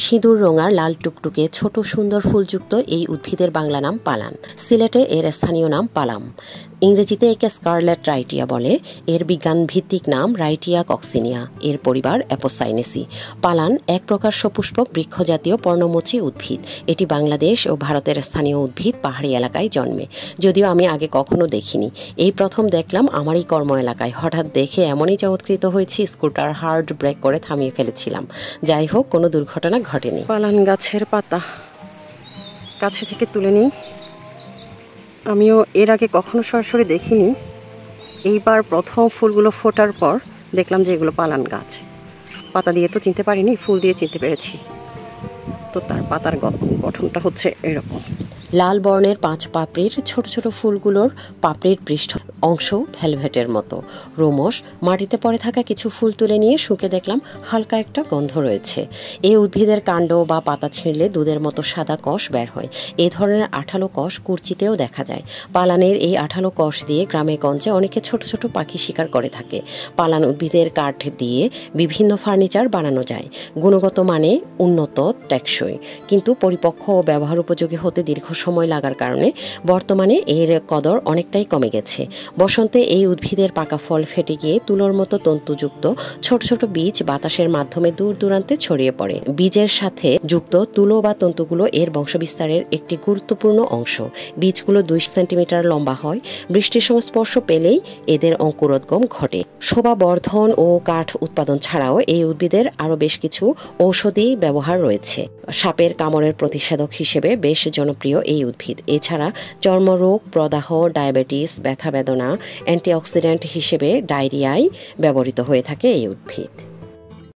সিঁদুর রঙার লাল টুকটুকে ছোট সুন্দর ফুলযুক্ত এই উদ্ভিদের বাংলা নাম পালান। সিলেটে এর স্থানীয় নাম পালাম। ইংরেজিতে একে স্কারলেট রাইটিয়া বলে। এর বিজ্ঞান ভিত্তিক নাম রাইটিয়া কক্সিনিয়া। এর পরিবার অ্যাপোসাইনেসি। পালান এক প্রকার সপুষ্পক বৃক্ষজাতীয় পর্ণমোচী উদ্ভিদ। এটি বাংলাদেশ ও ভারতের স্থানীয় উদ্ভিদ, পাহাড়ি এলাকায় জন্মে। যদিও আমি আগে কখনো দেখিনি, এই প্রথম দেখলাম আমারই কর্ম এলাকায়। হঠাৎ দেখে এমনই চমৎকৃত হয়েছি, স্কুটার হার্ড ব্রেক করে থামিয়ে ফেলেছিলাম। যাই হোক, কোনো দুর্ঘটনা ঘটেনি। পালান গাছের পাতা কাছে থেকে তুলে নিই। আমিও এর আগে কখনো সরাসরি দেখিনি, এইবার প্রথম ফুলগুলো ফোটার পর দেখলাম যে এগুলো পালান গাছ। পাতা দিয়ে তো চিনতে পারিনি, ফুল দিয়ে চিনতে পেরেছি। তো তার পাতার গঠনটা হচ্ছে এরকম। লাল বর্ণের 5 পাপড়ির ছোট ছোট ফুলগুলোর পাপড়ির পৃষ্ঠ অংশ ভেলভেটের মতো রোমশ। মাটিতে পড়ে থাকা কিছু ফুল তুলে নিয়ে শুকে দেখলাম হালকা একটা গন্ধ রয়েছে। এই উদ্ভিদের কাণ্ড বা পাতা ছিঁড়লে দুধের মতো সাদা কষ বের হয়। এই ধরনের আঠালো কষ কুরচিতেও দেখা যায়। পালানের এই আঠালো কষ দিয়ে গ্রামে গঞ্জে অনেকে ছোট ছোট পাখি শিকার করে থাকে। পালান উদ্ভিদের কাঠ দিয়ে বিভিন্ন ফার্নিচার বানানো যায়। গুণগত মানে উন্নত, টেকসই, কিন্তু পরিপক্ক ও ব্যবহার উপযোগী হতে দীর্ঘ সময় লাগার কারণে বর্তমানে এর কদর অনেকটাই কমে গেছে। বসন্তে এই উদ্ভিদের পাকা ফল ফেটে গিয়ে তুলোর মতো তন্তুযুক্ত ছোট ছোট বীজ বাতাসের মাধ্যমে দূর দূরান্তে ছড়িয়ে পড়ে। বীজের সাথে যুক্ত তুলো বা তন্তুগুলো এর বংশবিস্তারের একটি গুরুত্বপূর্ণ অংশ। বীজগুলো 2 সেন্টিমিটার লম্বা হয়। বৃষ্টির সংস্পর্শ পেলেই এদের অঙ্কুরোদ্গম ঘটে। শোভা বর্ধন ও কাঠ উৎপাদন ছাড়াও এই উদ্ভিদের আরও বেশ কিছু ঔষধি ব্যবহার রয়েছে। সাপের কামড়ের প্রতিষেধক হিসেবে বেশ জনপ্রিয় এই উদ্ভিদ। এছাড়া চর্মরোগ, প্রদাহ, ডায়াবেটিস, ব্যথা বেদনা, অ্যান্টিঅক্সিডেন্ট হিসেবে ডায়রিয়ায় ব্যবহৃত হয়ে থাকে এই উদ্ভিদ।